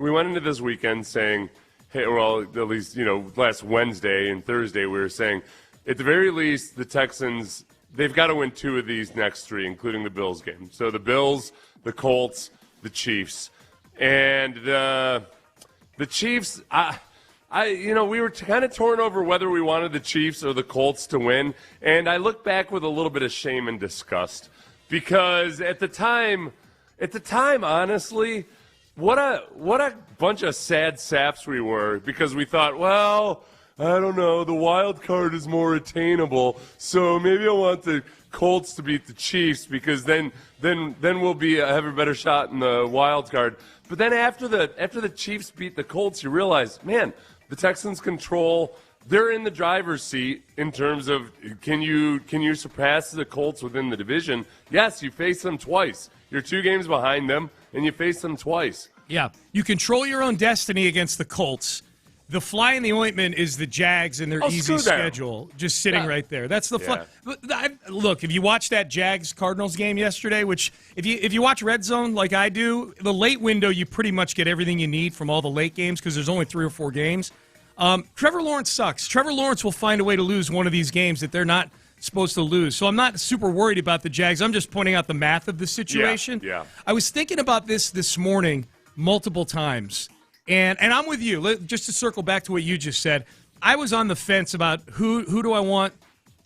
we went into this weekend saying, hey, well, at least, last Wednesday and Thursday we were saying, at the very least, the Texans, they've got to win 2 of these next 3, including the Bills game. So the Bills, the Colts, the Chiefs. And the Chiefs, we were kind of torn over whether we wanted the Chiefs or the Colts to win. And I look back with a little bit of shame and disgust because at the time, honestly, what a bunch of sad saps we were because we thought, well, I don't know, the wild card is more attainable, so maybe I want the Colts to beat the Chiefs because then we'll have a better shot in the wild card. But then after the Chiefs beat the Colts, you realize, man, the Texans control. They're in the driver's seat in terms of can you surpass the Colts within the division? Yes, you face them twice. You're 2 games behind them, and you face them twice. Yeah, you control your own destiny against the Colts. The fly in the ointment is the Jags and their easy schedule, just sitting right there. That's the fly. Yeah. Look, if you watched that Jags-Cardinals game yesterday, which if you watch Red Zone like I do, the late window you pretty much get everything you need from all the late games because there's only 3 or 4 games. Trevor Lawrence sucks. Trevor Lawrence will find a way to lose one of these games that they're not supposed to lose. So I'm not super worried about the Jags. I'm just pointing out the math of the situation. Yeah. I was thinking about this morning multiple times. And I'm with you. Just to circle back to what you just said, I was on the fence about who do I want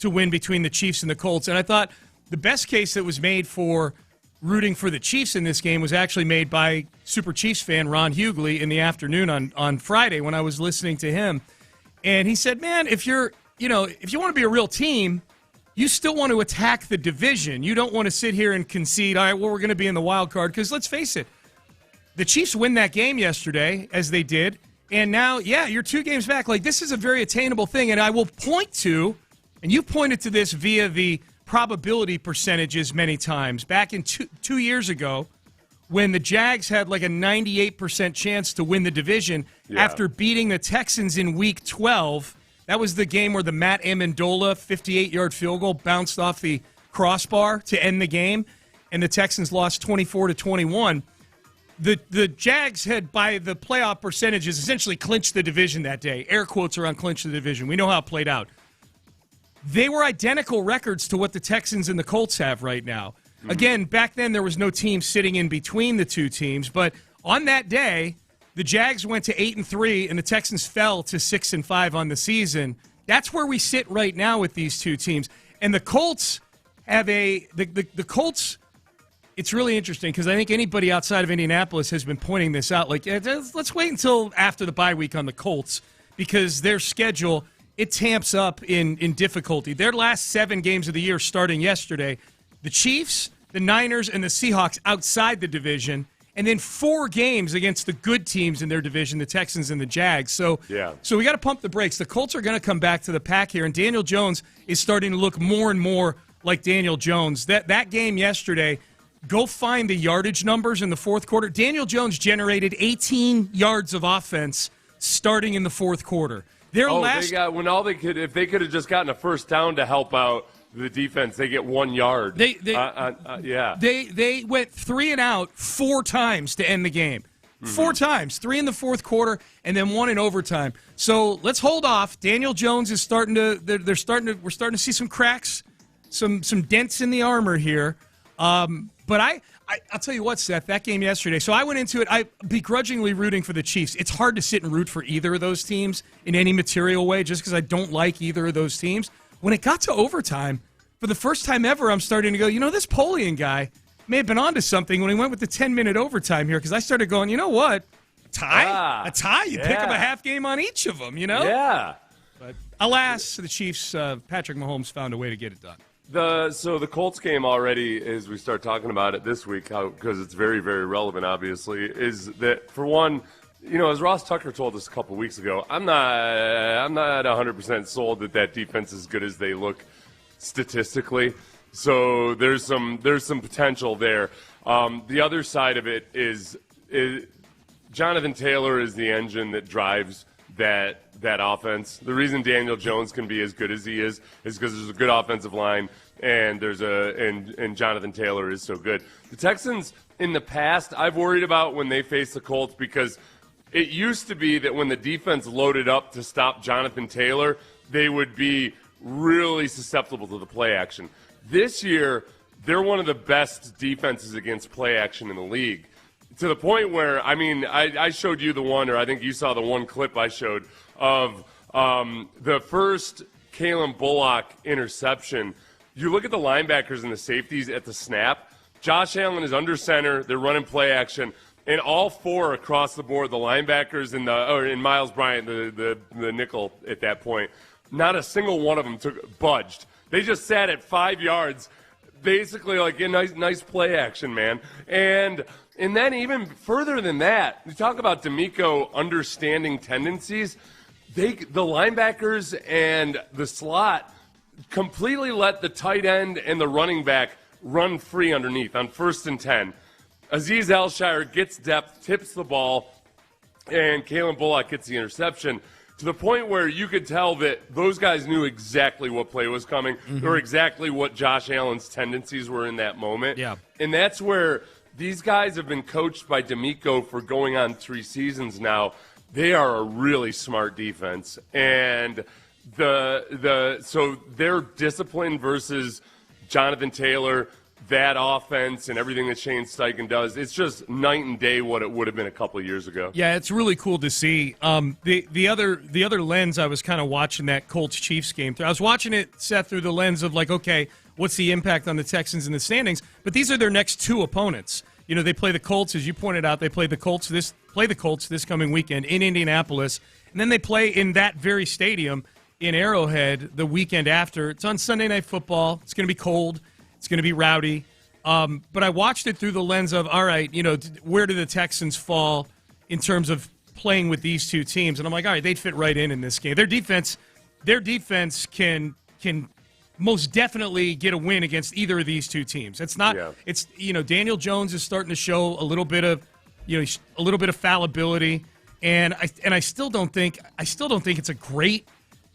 to win between the Chiefs and the Colts. And I thought the best case that was made for rooting for the Chiefs in this game was actually made by Super Chiefs fan Ron Hughley in the afternoon on Friday when I was listening to him. And he said, man, if you want to be a real team, you still want to attack the division. You don't want to sit here and concede, all right, well, we're going to be in the wild card. Because let's face it, the Chiefs win that game yesterday, as they did, and now, you're 2 games back. Like, this is a very attainable thing, and I will point to, and you've pointed to this via the probability percentages many times. Back in 2 years ago, when the Jags had like a 98% chance to win the division after beating the Texans in Week 12, that was the game where the Matt Amendola 58-yard field goal bounced off the crossbar to end the game, and the Texans lost 24-21. The Jags had, by the playoff percentages, essentially clinched the division that day. Air quotes around clinch the division. We know how it played out. They were identical records to what the Texans and the Colts have right now. Mm-hmm. Again, back then there was no team sitting in between the 2 teams, but on that day, the Jags went to 8-3 and the Texans fell to 6-5 on the season. That's where we sit right now with these 2 teams. And the Colts have the Colts. It's really interesting because I think anybody outside of Indianapolis has been pointing this out. Like, let's wait until after the bye week on the Colts because their schedule, it tamps up in difficulty. Their last 7 games of the year starting yesterday, the Chiefs, the Niners, and the Seahawks outside the division, and then 4 games against the good teams in their division, the Texans and the Jags. So we got to pump the brakes. The Colts are going to come back to the pack here, and Daniel Jones is starting to look more and more like Daniel Jones. That game yesterday, go find the yardage numbers in the fourth quarter. Daniel Jones generated 18 yards of offense starting in the fourth quarter. If they could have just gotten a first down to help out the defense, they get 1 yard. They went 3 and out 4 times to end the game. Mm-hmm. 4 times, 3 in the fourth quarter, and then 1 in overtime. So let's hold off. Daniel Jones is starting to. We're starting to see some cracks, some dents in the armor here. But I'll tell you what, Seth, that game yesterday, so I went into it, I begrudgingly rooting for the Chiefs. It's hard to sit and root for either of those teams in any material way just because I don't like either of those teams. When it got to overtime, for the first time ever, I'm starting to go, this Polian guy may have been onto something when he went with the 10-minute overtime here because I started going, you know what? A tie? You pick up a half game on each of them, Yeah. But alas, the Chiefs, Patrick Mahomes found a way to get it done. So the Colts game already, as we start talking about it this week, because it's very, very relevant, obviously, is that, for one, as Ross Tucker told us a couple weeks ago, I'm not 100% sold that defense is as good as they look statistically. So there's some potential there. The other side of it is Jonathan Taylor is the engine that drives that offense. The reason Daniel Jones can be as good as he is because there's a good offensive line and and Jonathan Taylor is so good. The Texans in the past, I've worried about when they face the Colts because It used to be that when the defense loaded up to stop Jonathan Taylor, they would be really susceptible to the play action. This year, they're one of the best defenses against play action in the league. To the point where, I showed you the one, or I think you saw the one clip I showed of the first Kalen Bullock interception. You look at the linebackers and the safeties at the snap. Josh Allen is under center. They're running play action. And all four across the board, the linebackers and Miles Bryant, the nickel at that point, not a single one of them budged. They just sat at 5 yards, basically like a nice play action, man. And then even further than that, you talk about D'Amico understanding tendencies. The linebackers and the slot completely let the tight end and the running back run free underneath on 1st and 10. Azeez Al-Shire gets depth, tips the ball, and Kalen Bullock gets the interception to the point where you could tell that those guys knew exactly what play was coming or exactly what Josh Allen's tendencies were in that moment. Yeah. And that's where these guys have been coached by D'Amico for going on 3 seasons now. They are a really smart defense. And so their discipline versus Jonathan Taylor, that offense and everything that Shane Steichen does, it's just night and day what it would have been a couple of years ago. Yeah, it's really cool to see. The other lens I was kind of watching that Colts-Chiefs game through. I was watching it, Seth, through the lens of like, okay, what's the impact on the Texans in the standings? But these are their next 2 opponents. You know, they play the Colts, as you pointed out. They play the Colts this coming weekend in Indianapolis, and then they play in that very stadium in Arrowhead the weekend after. It's on Sunday Night Football. It's going to be cold. It's going to be rowdy. But I watched it through the lens of, all right, you know, where do the Texans fall in terms of playing with these 2 teams? And I'm like, all right, they'd fit right in this game. Their defense can most definitely get a win against either of these 2 teams. It's not. Yeah. It's, you know, Daniel Jones is starting to show a little bit of fallibility, and I still don't think it's a great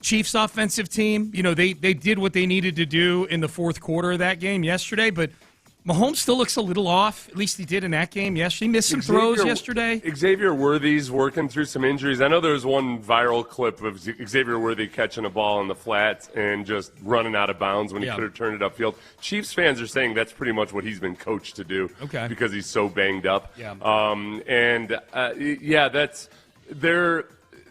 Chiefs offensive team. You know, they did what they needed to do in the 4th quarter of that game yesterday, but Mahomes still looks a little off. At least he did in that game yesterday. He missed some throws yesterday. Xavier Worthy's working through some injuries. I know there was one viral clip of Xavier Worthy catching a ball in the flats and just running out of bounds when he could have turned it upfield. Chiefs fans are saying that's pretty much what he's been coached to do because he's so banged up. Yeah.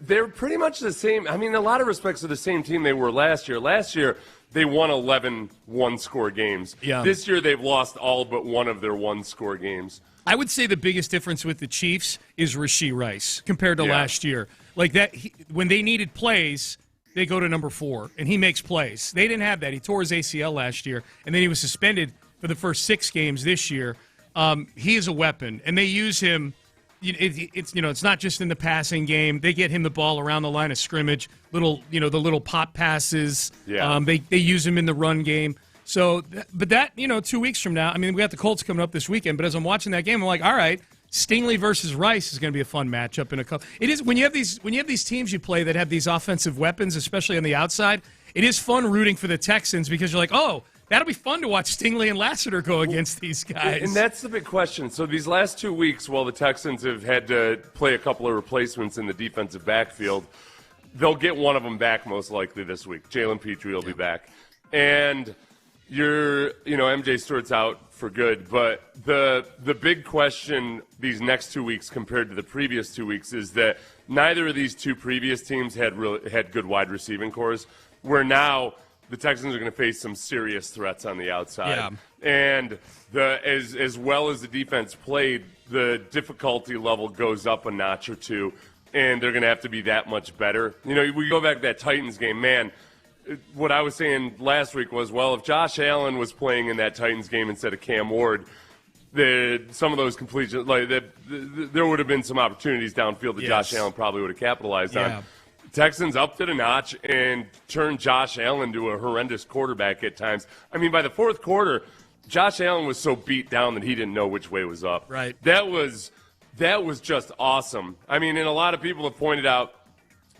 They're pretty much the same. I mean, in a lot of respects, they're the same team they were last year. Last year, they won 11 one-score games. Yeah. This year, they've lost all but one of their one-score games. I would say the biggest difference with the Chiefs is Rashee Rice compared to last year. Like that, when they needed plays, they go to number 4, and he makes plays. They didn't have that. He tore his ACL last year, and then he was suspended for the first 6 games this year. He is a weapon, and they use him. It's not just in the passing game. They get him the ball around the line of scrimmage, the little pop passes. Yeah. They use him in the run game. So, but that 2 weeks from now, I mean, we got the Colts coming up this weekend. But as I'm watching that game, I'm like, all right, Stingley versus Rice is going to be a fun matchup in a couple. It is when you have these teams you play that have these offensive weapons, especially on the outside. It is fun rooting for the Texans because you're like, oh, that'll be fun to watch Stingley and Lassiter go against these guys. And that's the big question. So these last 2 weeks, while the Texans have had to play a couple of replacements in the defensive backfield, they'll get one of them back most likely this week. Jalen Petrie will be back. And MJ Stewart's out for good. But the big question these next 2 weeks compared to the previous 2 weeks is that neither of these 2 previous teams had good wide receiving cores, where now – the Texans are going to face some serious threats on the outside. Yeah. And as well as the defense played, the difficulty level goes up a notch or 2, and they're going to have to be that much better. You know, we go back to that Titans game, man, what I was saying last week was, well, if Josh Allen was playing in that Titans game instead of Cam Ward, some of those completions, there would have been some opportunities downfield that Josh Allen probably would have capitalized on. Texans upped it a notch and turned Josh Allen into a horrendous quarterback at times. I mean, by the 4th quarter, Josh Allen was so beat down that he didn't know which way was up. Right. That was just awesome. I mean, and a lot of people have pointed out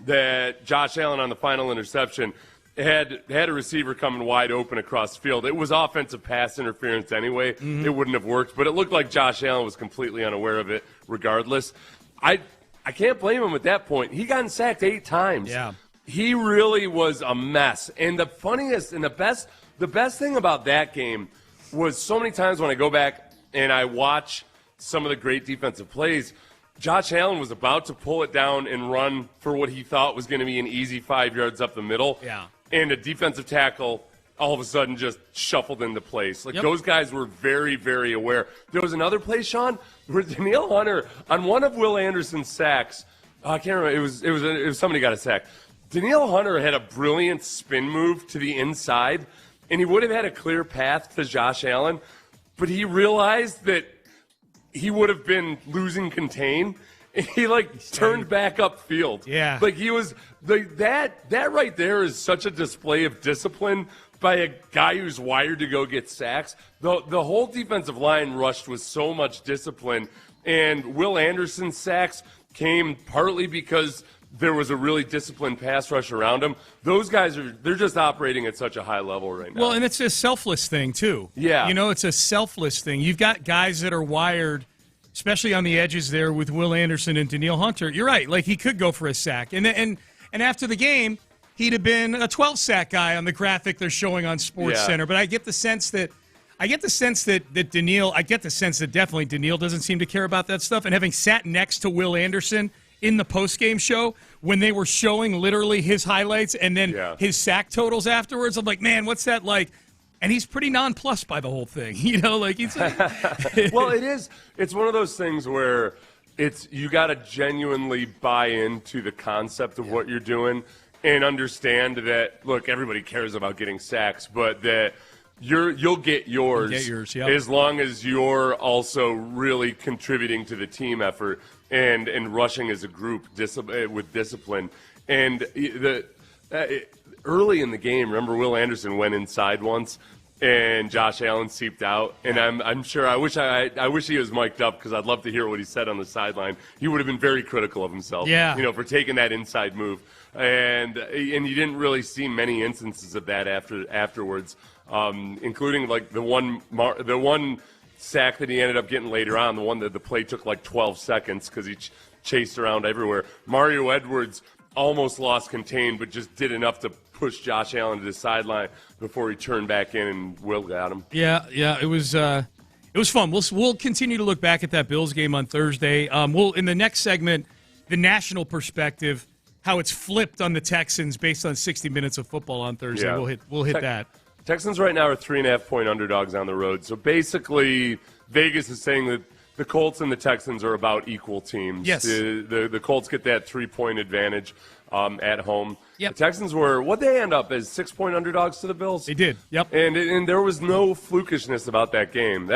that Josh Allen on the final interception had a receiver coming wide open across the field. It was offensive pass interference anyway. It wouldn't have worked, but it looked like Josh Allen was completely unaware of it regardless. I can't blame him at that point. He got sacked 8 times. Yeah. He really was a mess. And the funniest and the best thing about that game was so many times when I go back and I watch some of the great defensive plays, Josh Allen was about to pull it down and run for what he thought was going to be an easy 5 yards up the middle. Yeah. And a defensive tackle all of a sudden just shuffled into place. Like, Yep. those guys were very, very aware. There was another play, Sean, where Danielle Hunter, on one of Will Anderson's sacks, I can't remember, it was somebody got a sack. Danielle Hunter had a brilliant spin move to the inside, and he would have had a clear path to Josh Allen, but he realized that he would have been losing contain. He turned back upfield. Yeah. Like, he was that right there is such a display of discipline by a guy who's wired to go get sacks. The whole defensive line rushed with so much discipline, and Will Anderson's sacks came partly because there was a really disciplined pass rush around him. Those guys they're just operating at such a high level right now. Well, and it's a selfless thing too. Yeah. It's a selfless thing. You've got guys that are wired, especially on the edges there with Will Anderson and Danielle Hunter. You're right. Like, he could go for a sack. And after the game, he'd have been a 12-sack guy on the graphic they're showing on Sports Center. But I get the sense that definitely Danielle doesn't seem to care about that stuff. And having sat next to Will Anderson in the postgame show when they were showing literally his highlights and then his sack totals afterwards, I'm like, man, what's that like? And he's pretty nonplussed by the whole thing, he's Well, it is. It's one of those things where you got to genuinely buy into the concept of what you're doing and understand that, look, everybody cares about getting sacks, but that you'll get yours, as long as you're also really contributing to the team effort and rushing as a group with discipline. And early in the game, remember Will Anderson went inside once and Josh Allen seeped out, and I'm sure I wish he was mic'd up because I'd love to hear what he said on the sideline. He would have been very critical of himself, for taking that inside move, and you didn't really see many instances of that afterwards, including like the one sack that he ended up getting later on, the one that the play took like 12 seconds because he chased around everywhere. Mario Edwards almost lost contain, but just did enough to push Josh Allen to the sideline before he turned back in, and Will got him. Yeah, it was fun. We'll continue to look back at that Bills game on Thursday. We'll, in the next segment, the national perspective, how it's flipped on the Texans based on 60 minutes of football on Thursday. Yeah. We'll hit that. Texans right now are 3.5-point underdogs on the road. So basically, Vegas is saying that the Colts and the Texans are about equal teams. Yes. The Colts get that 3-point advantage at home. Yep. The Texans what'd they end up as 6-point underdogs to the Bills? They did. Yep. And there was no flukishness about that game.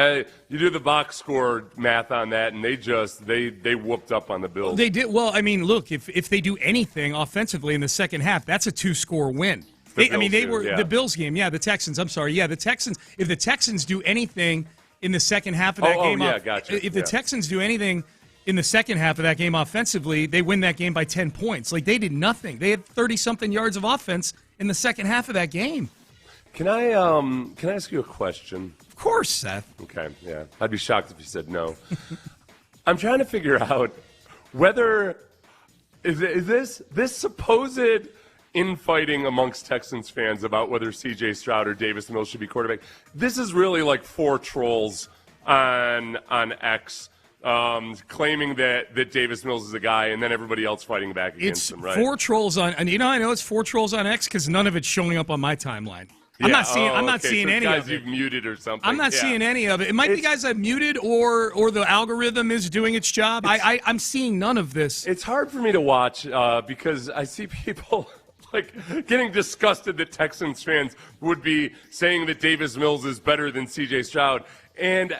You do the box score math on that, and they whooped up on the Bills. They did. Well, I mean, look, if they do anything offensively in the second half, that's a 2-score win. The Bills game. Yeah, the Texans. I'm sorry. Yeah, the Texans. If the Texans do anything in the second half of that game, gotcha. If the Texans do anything in the second half of that game offensively, they win that game by 10 points. Like, they did nothing. They had 30-something yards of offense in the second half of that game. Can I ask you a question? Of course, Seth. Okay, yeah. I'd be shocked if you said no. I'm trying to figure out whether is this supposed infighting amongst Texans fans about whether C.J. Stroud or Davis Mills should be quarterback. This is really like 4 trolls on X claiming that Davis Mills is a guy, and then everybody else fighting back against him, right? 4 trolls on, and I know it's 4 trolls on X because none of it's showing up on my timeline. I'm not seeing any guys of it. You've muted or something. I'm not seeing any of it. It might be guys I've muted or the algorithm is doing its job. I'm seeing none of this. It's hard for me to watch because I see people getting disgusted that Texans fans would be saying that Davis Mills is better than C.J. Stroud. And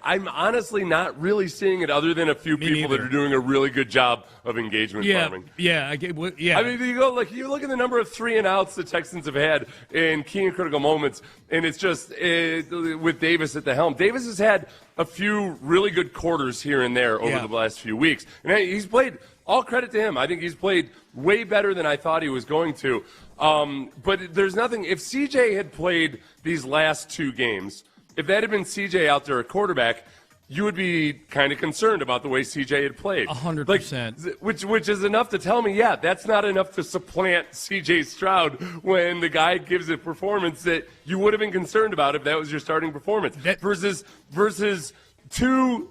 I'm honestly not really seeing it other than a few people that are doing a really good job of engagement farming. Yeah, I get. Yeah. I mean, you look at the number of 3-and-outs the Texans have had in key and critical moments, and it's just with Davis at the helm. Davis has had a few really good quarters here and there over the last few weeks, and he's played. All credit to him. I think he's played way better than I thought he was going to. But there's nothing. If CJ had played these last 2 games, if that had been CJ out there at quarterback, you would be kind of concerned about the way CJ had played. 100%. Which is enough to tell me, yeah, that's not enough to supplant CJ Stroud when the guy gives a performance that you would have been concerned about if that was your starting performance. Versus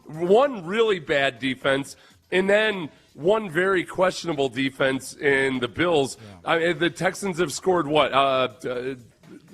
one really bad defense and then one very questionable defense in the Bills. Yeah. I mean, the Texans have scored what?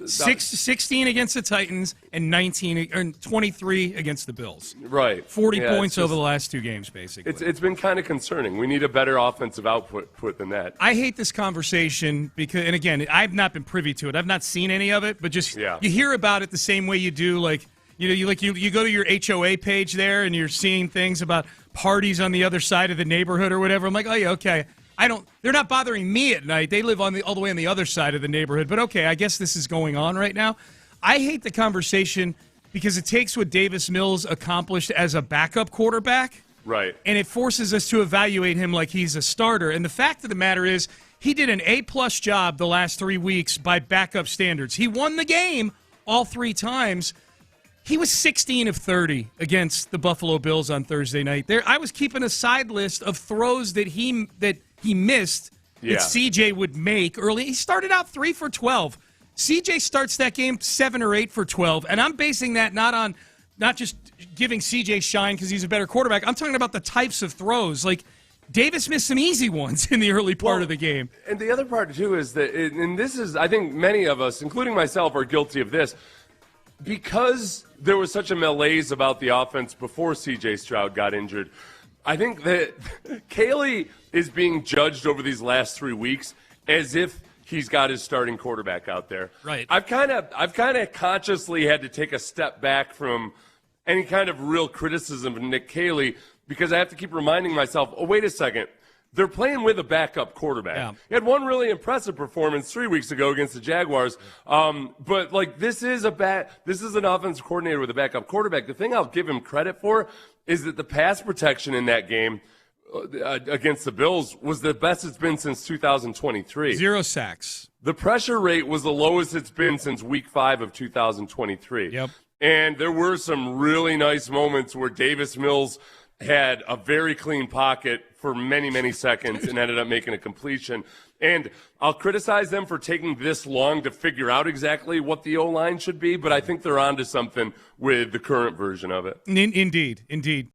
16 against the Titans and 23 against the Bills. Right. 40 points over the last 2 games, basically. It's been kind of concerning. We need a better offensive output than that. I hate this conversation because, and again, I've not been privy to it. I've not seen any of it, but just you hear about it the same way you do, like, you go to your HOA page there and you're seeing things about parties on the other side of the neighborhood or whatever. I'm like, oh yeah, okay. They're not bothering me at night. They live all the way on the other side of the neighborhood. But okay, I guess this is going on right now. I hate the conversation because it takes what Davis Mills accomplished as a backup quarterback. Right. And it forces us to evaluate him like he's a starter. And the fact of the matter is, he did an A-plus job the last 3 weeks by backup standards. He won the game all 3 times. He was 16 of 30 against the Buffalo Bills on Thursday night. I was keeping a side list of throws that he missed that CJ would make early. He started out 3 for 12. CJ starts that game 7 or 8 for 12, and I'm basing that not just giving CJ shine because he's a better quarterback. I'm talking about the types of throws. Like, Davis missed some easy ones in the early part of the game. And the other part, too, is that, and this is, I think many of us, including myself, are guilty of this. Because there was such a malaise about the offense before C.J. Stroud got injured, I think that Caley is being judged over these last 3 weeks as if he's got his starting quarterback out there. Right. I've kind of consciously had to take a step back from any kind of real criticism of Nick Caley because I have to keep reminding myself, oh, wait a second. They're playing with a backup quarterback. Yeah. He had one really impressive performance 3 weeks ago against the Jaguars. But like this is an offensive coordinator with a backup quarterback. The thing I'll give him credit for is that the pass protection in that game against the Bills was the best it's been since 2023. 0 sacks. The pressure rate was the lowest it's been since week 5 of 2023. Yep. And there were some really nice moments where Davis Mills had a very clean pocket for many, many seconds and ended up making a completion. And I'll criticize them for taking this long to figure out exactly what the O-line should be, but I think they're onto something with the current version of it. Indeed.